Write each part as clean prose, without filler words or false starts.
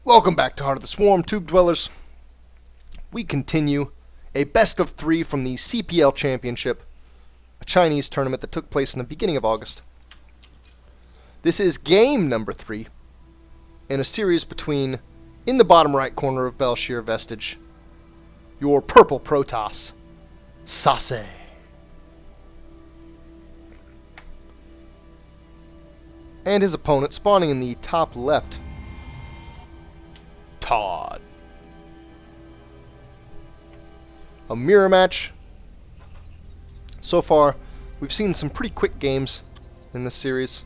Welcome back to Heart of the Swarm, Tube Dwellers. We continue a best of 3 from the CPL Championship, a Chinese tournament that took place in the beginning of August. This is game number 3 in a series between, in the bottom right corner of Belshir Vestige, your purple Protoss, SaSe. And his opponent spawning in the top left, ToD. A mirror match. So far, we've seen some pretty quick games in this series.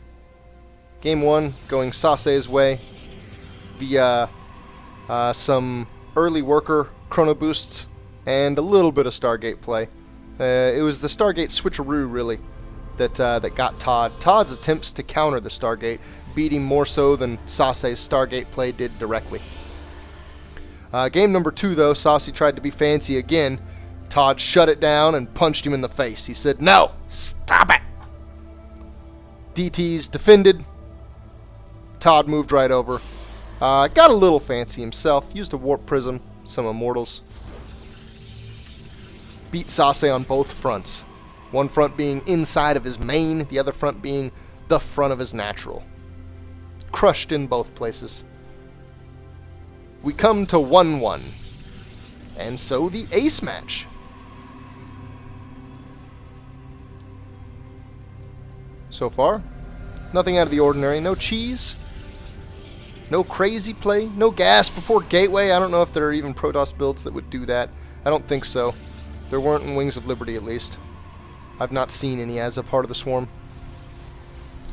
Game 1 going SaSe's way via some early worker chrono boosts and a little bit of Stargate play. It was the Stargate switcheroo, really, that got ToD. ToD's attempts to counter the Stargate beat him more so than SaSe's Stargate play did directly. Game number 2, though, SaSe tried to be fancy again. ToD shut it down and punched him in the face. He said, "No! Stop it!" DTs defended. ToD moved right over. Got a little fancy himself. Used a warp prism, some immortals. Beat SaSe on both fronts. One front being inside of his main, the other front being the front of his natural. Crushed in both places. We come to 1-1. And so the ace match. So far, nothing out of the ordinary. No cheese. No crazy play. No gas before gateway. I don't know if there are even Protoss builds that would do that. I don't think so. There weren't in Wings of Liberty, at least. I've not seen any as of Heart of the Swarm.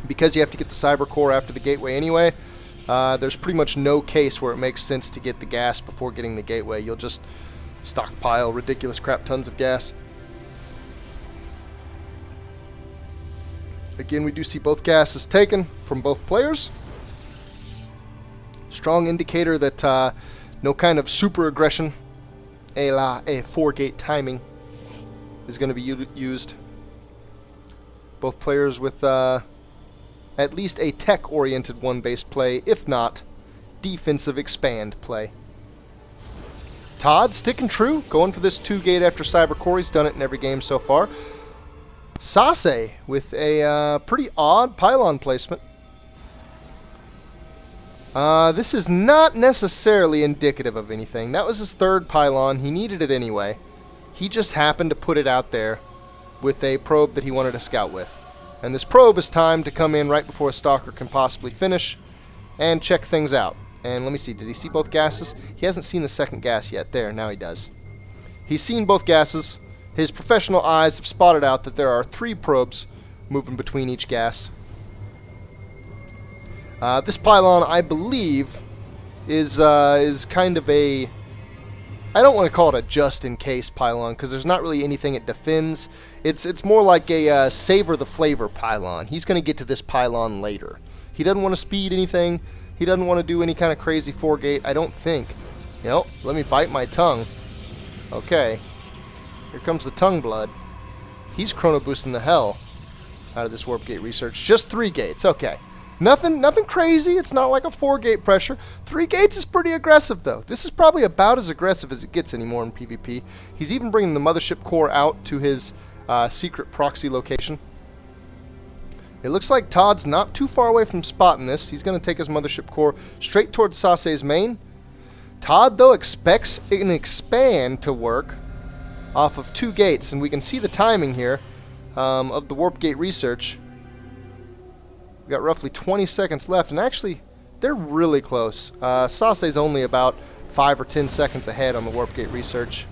Because you have to get the Cyber Core after the gateway anyway, there's pretty much no case where it makes sense to get the gas before getting the gateway. You'll just stockpile ridiculous crap tons of gas. Again, we do see both gases taken from both players. Strong indicator that no kind of super aggression, a 4-gate timing, is going to be used. Both players with at least a tech-oriented one-base play, if not defensive expand play. ToD sticking true, going for this 2-gate after Cyber Core. He's done it in every game so far. SaSe with a pretty odd pylon placement. This is not necessarily indicative of anything. That was his third pylon. He needed it anyway. He just happened to put it out there with a probe that he wanted to scout with. And this probe is timed to come in right before a stalker can possibly finish and check things out. And let me see, did he see both gases? He hasn't seen the second gas yet. There, now he does. He's seen both gases. His professional eyes have spotted out that there are 3 probes moving between each gas. This pylon, I believe, is kind of a... I don't want to call it a just-in-case pylon, because there's not really anything it defends. It's more like a savor-the-flavor pylon. He's going to get to this pylon later. He doesn't want to speed anything. He doesn't want to do any kind of crazy 4-gate, I don't think. You know, let me bite my tongue. Okay. Here comes the tongue blood. He's chrono boosting the hell out of this warp gate research. Just 3 gates, okay. Nothing crazy. It's not like a 4-gate pressure. 3 gates is pretty aggressive, though. This is probably about as aggressive as it gets anymore in PvP. He's even bringing the mothership core out to his secret proxy location. It looks like ToD's not too far away from spotting this. He's going to take his mothership core straight towards SaSe's main. ToD, though, expects an expand to work off of 2 gates, and we can see the timing here of the warp gate research. We've got roughly 20 seconds left, and actually, they're really close. SaSe's only about 5 or 10 seconds ahead on the warp gate research.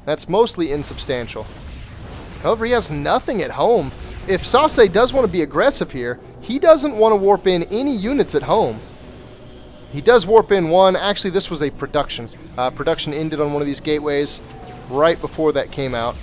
That's mostly insubstantial. However, he has nothing at home. If SaSe does want to be aggressive here, he doesn't want to warp in any units at home. He does warp in one. Actually, this was a production. Production ended on one of these gateways right before that came out.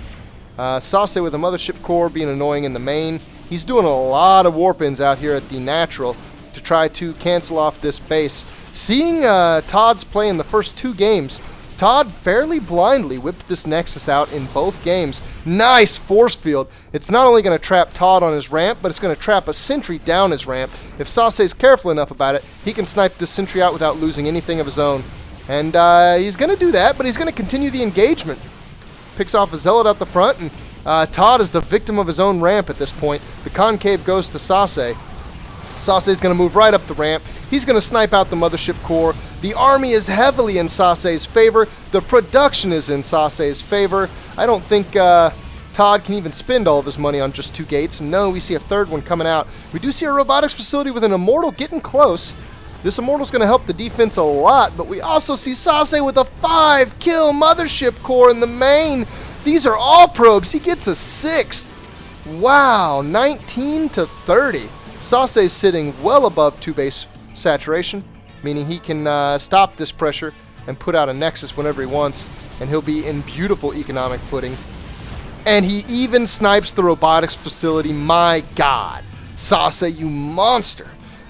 SaSe with a mothership core being annoying in the main. He's doing a lot of warp-ins out here at the natural to try to cancel off this base. Seeing ToD's play in the first 2 games, ToD fairly blindly whipped this Nexus out in both games. Nice force field. It's not only going to trap ToD on his ramp, but it's going to trap a sentry down his ramp. If SaSe's careful enough about it, he can snipe this sentry out without losing anything of his own. And he's going to do that, but he's going to continue the engagement. Picks off a Zealot out the front, and ToD is the victim of his own ramp at this point. The concave goes to SaSe. SaSe's going to move right up the ramp. He's going to snipe out the mothership core. The army is heavily in SaSe's favor. The production is in SaSe's favor. I don't think ToD can even spend all of his money on just 2 gates. No, we see a third one coming out. We do see a robotics facility with an Immortal getting close. This Immortal's going to help the defense a lot, but we also see SaSe with a 5-kill mothership core in the main. These are all probes. He gets a 6th. Wow, 19 to 30. SaSe's sitting well above 2-base saturation, meaning he can stop this pressure and put out a Nexus whenever he wants, and he'll be in beautiful economic footing. And he even snipes the robotics facility. My God. SaSe, you monster.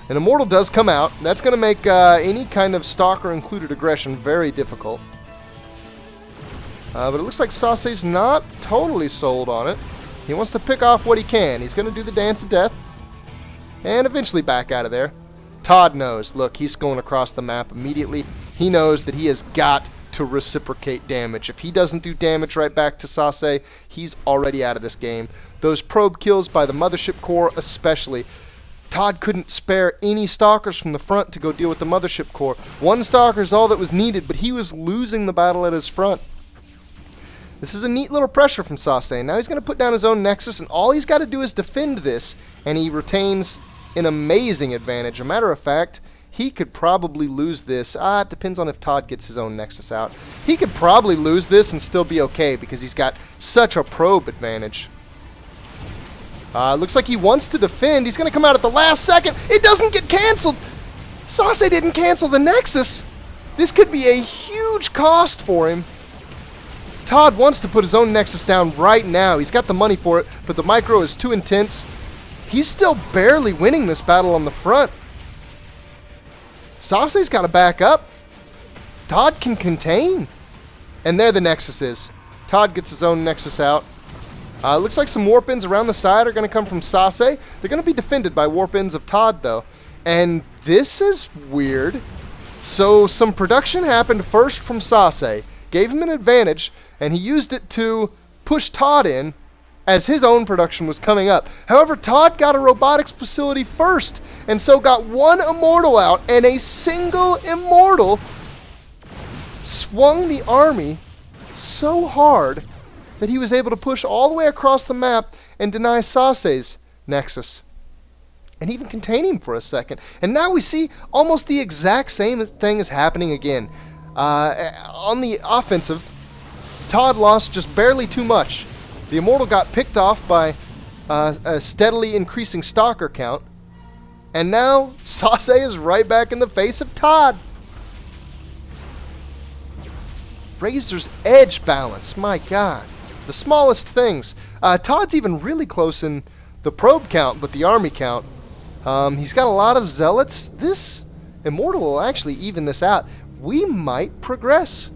An Immortal does come out. That's going to make any kind of Stalker-included aggression very difficult. But it looks like SaSe's not totally sold on it. He wants to pick off what he can. He's going to do the Dance of Death and eventually back out of there. ToD knows. Look, he's going across the map immediately. He knows that he has got to reciprocate damage. If he doesn't do damage right back to SaSe, he's already out of this game. Those probe kills by the mothership core especially. ToD couldn't spare any Stalkers from the front to go deal with the mothership core. 1 Stalker is all that was needed, but he was losing the battle at his front. This is a neat little pressure from SaSe. Now he's going to put down his own Nexus, and all he's got to do is defend this, and he retains an amazing advantage. A matter of fact, he could probably lose this. It depends on if ToD gets his own Nexus out. He could probably lose this and still be okay because he's got such a probe advantage. Looks like he wants to defend. He's going to come out at the last second. It doesn't get canceled. SaSe didn't cancel the Nexus. This could be a huge cost for him. ToD wants to put his own Nexus down right now. He's got the money for it, but the micro is too intense. He's still barely winning this battle on the front. SaSe's got to back up. ToD can contain. And there the Nexus is. ToD gets his own Nexus out. Looks like some warp ends around the side are going to come from SaSe. They're going to be defended by warp ends of ToD, though. And this is weird. So some production happened first from SaSe. Gave him an advantage, and he used it to push ToD in as his own production was coming up. However, ToD got a robotics facility first, and so got 1 Immortal out, and a single Immortal swung the army so hard that he was able to push all the way across the map and deny SaSe's Nexus. And even contain him for a second. And now we see almost the exact same thing is happening again. On the offensive, ToD lost just barely too much. The Immortal got picked off by a steadily increasing Stalker count. And now SaSe is right back in the face of ToD. Razor's edge balance, my God. The smallest things. ToD's even really close in the probe count, but the army count. He's got a lot of Zealots. This Immortal will actually even this out. We might progress.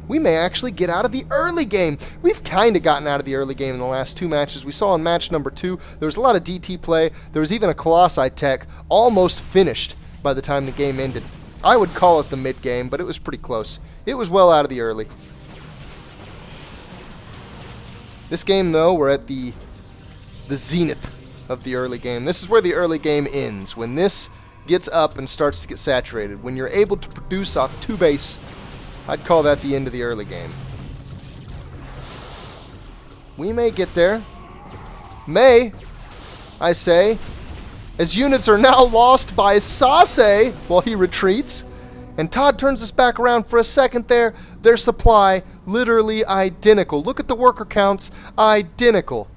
We may actually get out of the early game. We've kind of gotten out of the early game in the last 2 matches. We saw in match number 2, there was a lot of DT play. There was even a Colossi tech almost finished by the time the game ended. I would call it the mid-game, but it was pretty close. It was well out of the early. This game, though, we're at the zenith of the early game. This is where the early game ends. When this gets up and starts to get saturated. When you're able to produce off 2 base, I'd call that the end of the early game. We may get there. May, I say, as units are now lost by SaSe while he retreats. And ToD turns us back around for a second there. Their supply, literally identical. Look at the worker counts, identical.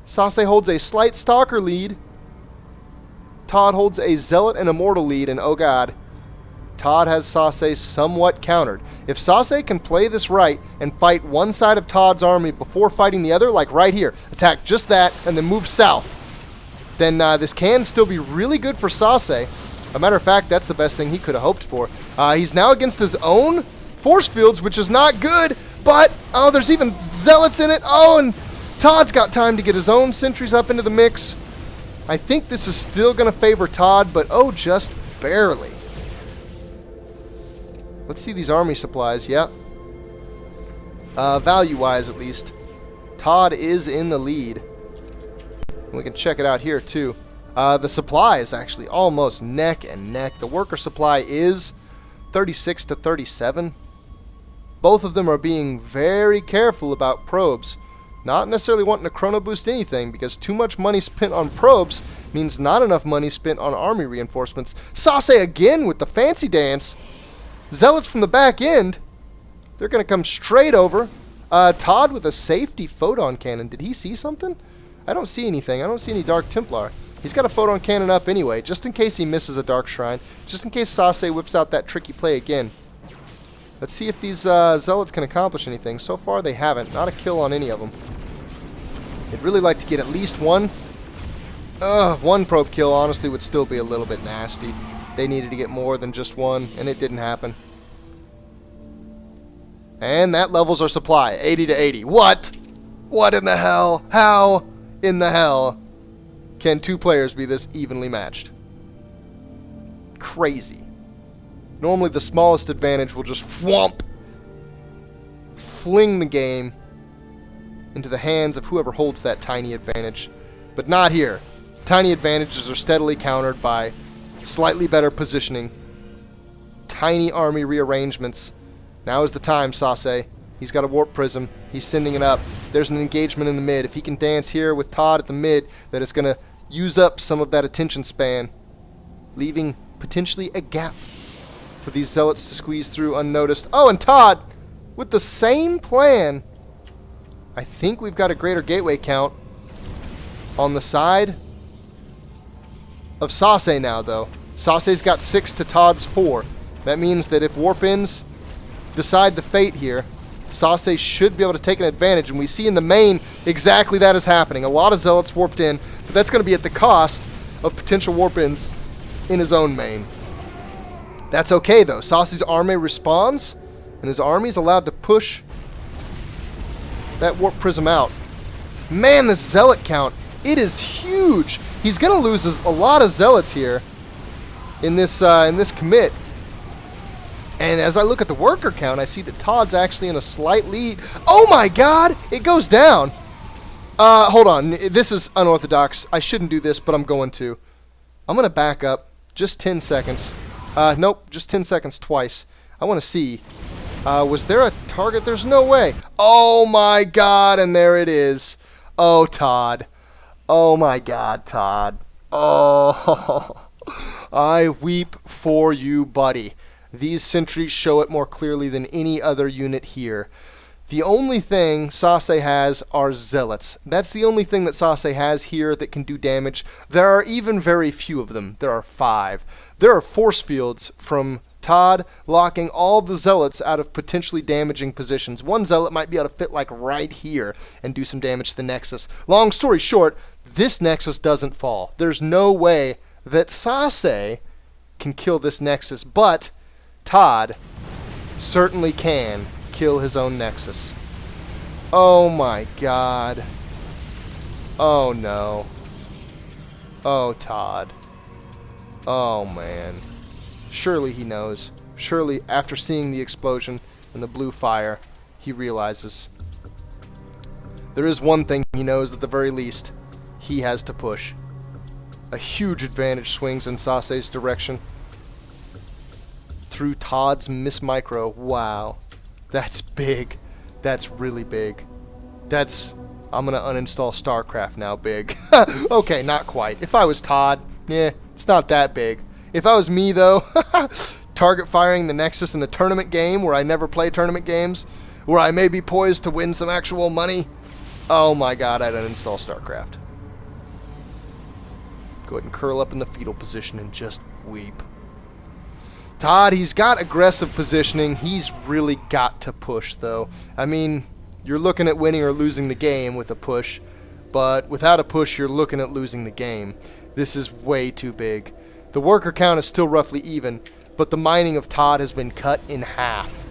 SaSe holds a slight Stalker lead. ToD holds a Zealot and Immortal lead, and oh God, ToD has SaSe somewhat countered. If SaSe can play this right and fight one side of ToD's army before fighting the other, like right here, attack just that and then move south, then this can still be really good for SaSe. A matter of fact, that's the best thing he could have hoped for. He's now against his own force fields, which is not good, but, oh, there's even zealots in it. Oh, and ToD's got time to get his own sentries up into the mix. I think this is still going to favor ToD, but, oh, just barely. Let's see these army supplies. Yeah. Value-wise, at least, ToD is in the lead. We can check it out here, too. The supply is actually almost neck and neck. The worker supply is 36 to 37. Both of them are being very careful about probes. Not necessarily wanting to chrono boost anything, because too much money spent on probes means not enough money spent on army reinforcements. SaSe again with the fancy dance. Zealots from the back end. They're going to come straight over. ToD with a safety photon cannon. Did he see something? I don't see anything. I don't see any Dark Templar. He's got a photon cannon up anyway, just in case he misses a Dark Shrine. Just in case SaSe whips out that tricky play again. Let's see if these Zealots can accomplish anything. So far, they haven't. Not a kill on any of them. They'd really like to get at least one. One probe kill, honestly, would still be a little bit nasty. They needed to get more than just one, and it didn't happen. And that levels our supply. 80 to 80. What? What in the hell? How in the hell can two players be this evenly matched? Crazy. Normally the smallest advantage will just fling the game into the hands of whoever holds that tiny advantage. But not here. Tiny advantages are steadily countered by slightly better positioning. Tiny army rearrangements. Now is the time, SaSe. He's got a warp prism. He's sending it up. There's an engagement in the mid. If he can dance here with ToD at the mid, that is going to use up some of that attention span, leaving potentially a gap for these Zealots to squeeze through unnoticed. Oh, and ToD with the same plan. I think we've got a greater gateway count on the side of SaSe now, though. SaSe's got 6 to ToD's 4. That means that if warp-ins decide the fate here, SaSe should be able to take an advantage, and we see in the main exactly that is happening. A lot of Zealots warped in, but that's going to be at the cost of potential warp-ins in his own main. That's okay, though. SaSe's army responds, and his army is allowed to push that warp prism out. Man, the Zealot count, it is huge. He's going to lose a lot of Zealots here in this commit. And as I look at the worker count, I see that ToD's actually in a slight lead. Oh my god! It goes down! Hold on. This is unorthodox. I shouldn't do this, but I'm going to. I'm going to back up just 10 seconds. Nope, just 10 seconds twice. I want to see. Was there a target? There's no way. Oh my god, and there it is. Oh, ToD. Oh my god, ToD. Oh, I weep for you, buddy. These sentries show it more clearly than any other unit here. The only thing SaSe has are Zealots. That's the only thing that SaSe has here that can do damage. There are even very few of them. There are 5. There are force fields from ToD locking all the Zealots out of potentially damaging positions. One Zealot might be able to fit like right here and do some damage to the Nexus. Long story short, this Nexus doesn't fall. There's no way that SaSe can kill this Nexus, but ToD certainly can kill his own Nexus. Oh my god. Oh no. Oh, ToD. Oh man. Surely he knows. Surely after seeing the explosion and the blue fire, he realizes. There is one thing he knows at the very least. He has to push. A huge advantage swings in SaSe's direction. Through ToD's Miss Micro. Wow. That's big. That's really big. That's... I'm gonna uninstall Starcraft now big. Okay, not quite. If I was ToD, yeah, it's not that big. If I was me, though, target firing the Nexus in the tournament game where I never play tournament games, where I may be poised to win some actual money, oh my god, I'd uninstall Starcraft. Go ahead and curl up in the fetal position and just weep. ToD, he's got aggressive positioning. He's really got to push, though. I mean, you're looking at winning or losing the game with a push, but without a push, you're looking at losing the game. This is way too big. The worker count is still roughly even, but the mining of ToD has been cut in half.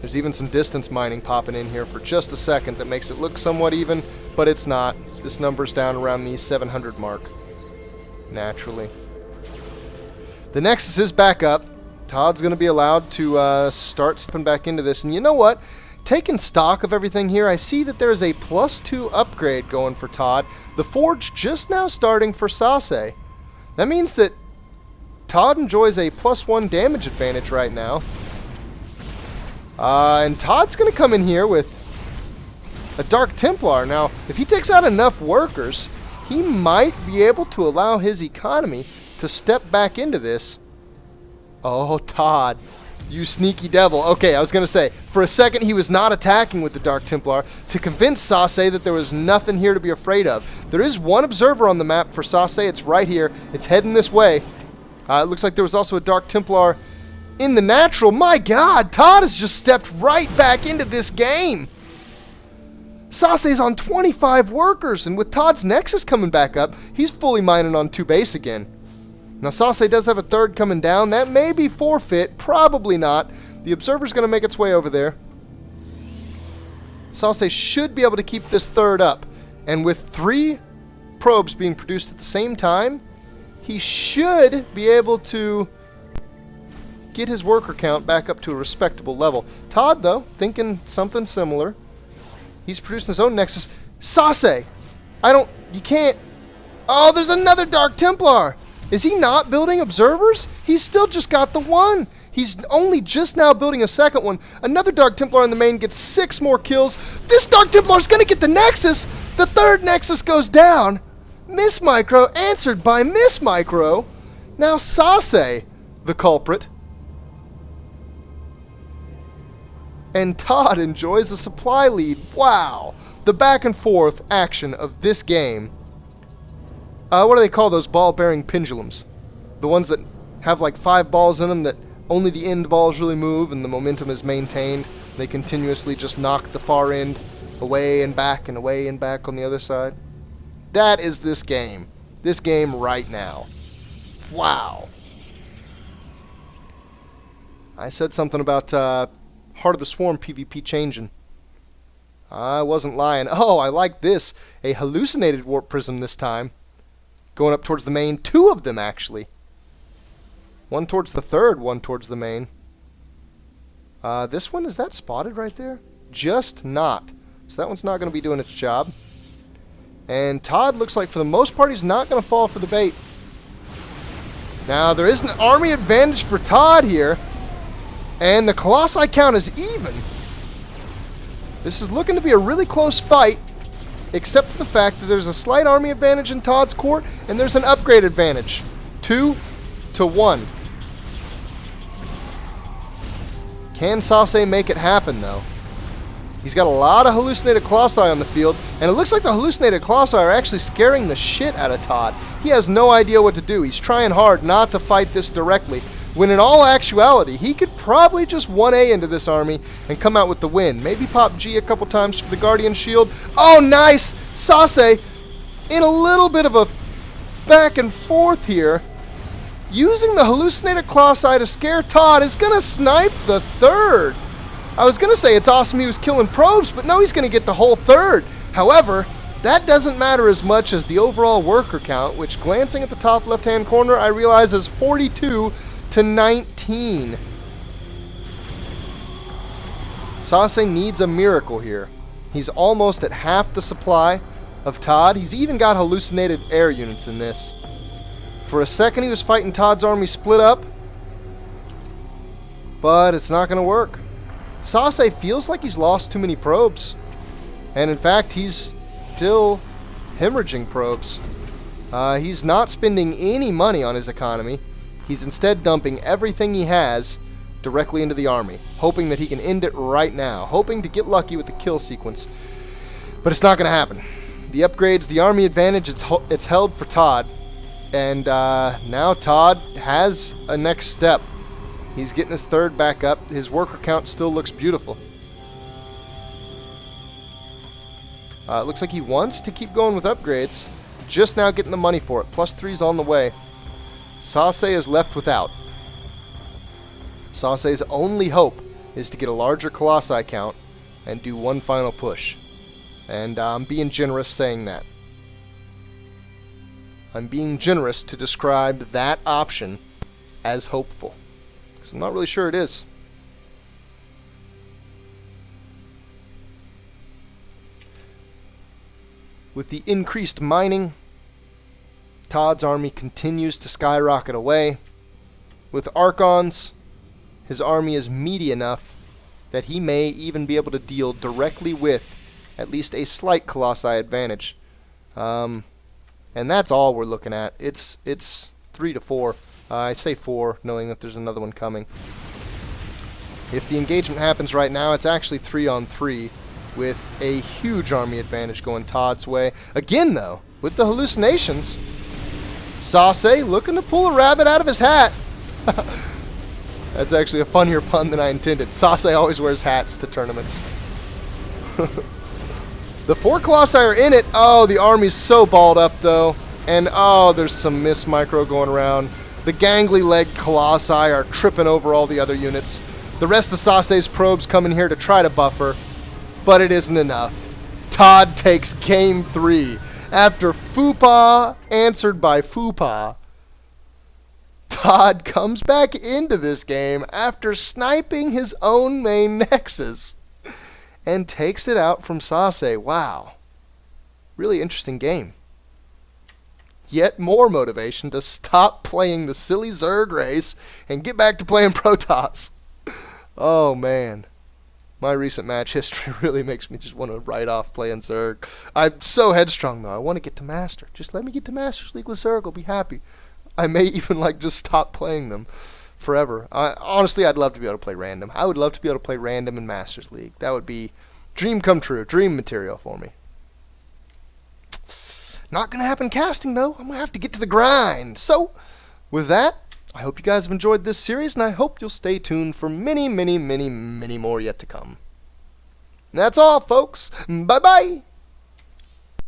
There's even some distance mining popping in here for just a second that makes it look somewhat even, but it's not. This number's down around the 700 mark, naturally. The Nexus is back up. ToD's going to be allowed to start stepping back into this. And you know what? Taking stock of everything here, I see that there's a +2 upgrade going for ToD. The Forge just now starting for SaSe. That means that ToD enjoys a +1 damage advantage right now. And ToD's going to come in here with a Dark Templar. Now, if he takes out enough workers, he might be able to allow his economy to step back into this. Oh, ToD, you sneaky devil. Okay, I was going to say, for a second he was not attacking with the Dark Templar to convince SaSe that there was nothing here to be afraid of. There is one observer on the map for SaSe. It's right here. It's heading this way. It looks like there was also a Dark Templar in the natural. My God, ToD has just stepped right back into this game. SaSe's on 25 workers, and with ToD's Nexus coming back up, he's fully mining on 2 base again. Now, SaSe does have a third coming down. That may be forfeit. Probably not. The Observer's going to make its way over there. SaSe should be able to keep this third up. And with 3 probes being produced at the same time, he should be able to get his worker count back up to a respectable level. ToD, though, thinking something similar. He's producing his own Nexus. SaSe! You can't... Oh, there's another Dark Templar! Is he not building observers? He's still just got the one. He's only just now building a second one. Another Dark Templar in the main gets 6 more kills. This Dark Templar's gonna get the Nexus! The third Nexus goes down! Miss Micro answered by Miss Micro. Now SaSe, the culprit. And ToD enjoys a supply lead. Wow. The back and forth action of this game. What do they call those ball-bearing pendulums? The ones that have like 5 balls in them that only the end balls really move and the momentum is maintained. They continuously just knock the far end away and back and away and back on the other side. That is this game. This game right now. Wow. I said something about Heart of the Swarm PvP changing. I wasn't lying. Oh, I like this. A hallucinated warp prism this time. Going up towards the main. 2 of them, actually. One towards the third, one towards the main. This one, is that spotted right there? Just not. So that one's not going to be doing its job. And ToD looks like, for the most part, he's not going to fall for the bait. Now, there is an army advantage for ToD here. And the Colossi count is even. This is looking to be a really close fight, except for the fact that there's a slight army advantage in ToD's court, and there's an upgrade advantage. 2-1. Can SaSe make it happen, though? He's got a lot of hallucinated Colossi on the field, and it looks like the hallucinated Colossi are actually scaring the shit out of ToD. He has no idea what to do. He's trying hard not to fight this directly, when in all actuality, he could probably just 1A into this army and come out with the win. Maybe pop G a couple times for the Guardian Shield. Oh, nice! SaSe, in a little bit of a back and forth here, using the hallucinated Colossi to scare ToD, is going to snipe the third. I was going to say it's awesome he was killing probes, but no, he's going to get the whole third. However, that doesn't matter as much as the overall worker count, which, glancing at the top left-hand corner, I realize is 42 to 19. SaSe needs a miracle here. He's almost at half the supply of ToD. He's even got hallucinated air units in this. For a second he was fighting ToD's army split up, but it's not going to work. SaSe feels like he's lost too many probes. And in fact, he's still hemorrhaging probes. He's not spending any money on his economy. He's instead dumping everything he has directly into the army, hoping that he can end it right now, hoping to get lucky with the kill sequence. But it's not going to happen. The upgrades, the army advantage, it's held for ToD. And now ToD has a next step. He's getting his third back up. His worker count still looks beautiful. It looks like he wants to keep going with upgrades. Just now getting the money for it. +3's on the way. SaSe is left without. SaSe's only hope is to get a larger Colossi count and do one final push. And I'm being generous saying that. I'm being generous to describe that option as hopeful, because I'm not really sure it is. With the increased mining, ToD's army continues to skyrocket away. With Archons, his army is meaty enough that he may even be able to deal directly with at least a slight Colossi advantage. And that's all we're looking at. It's 3-4. I say 4, knowing that there's another one coming. If the engagement happens right now, it's actually 3-on-3, with a huge army advantage going ToD's way. Again, though, with the hallucinations, SaSe looking to pull a rabbit out of his hat. That's actually a funnier pun than I intended. SaSe always wears hats to tournaments. The 4 Colossi are in it. Oh, the army's so balled up, though. And, oh, there's some miss micro going around. The gangly-legged Colossi are tripping over all the other units. The rest of SaSe's probes come in here to try to buffer, but it isn't enough. ToD takes Game 3. After Fupa answered by Fupa, ToD comes back into this game after sniping his own main Nexus and takes it out from SaSe. Wow. Really interesting game. Yet more motivation to stop playing the silly Zerg race and get back to playing Protoss. Oh, man. My recent match history really makes me just want to write off playing Zerg. I'm so headstrong, though. I want to get to Master. Just let me get to Masters League with Zerg. I'll be happy. I may even, just stop playing them forever. Honestly, I'd love to be able to play random. I would love to be able to play random in Masters League. That would be dream come true. Dream material for me. Not going to happen casting, though. I'm going to have to get to the grind. So, with that, I hope you guys have enjoyed this series, and I hope you'll stay tuned for many, many, many, many more yet to come. And that's all, folks. Bye-bye.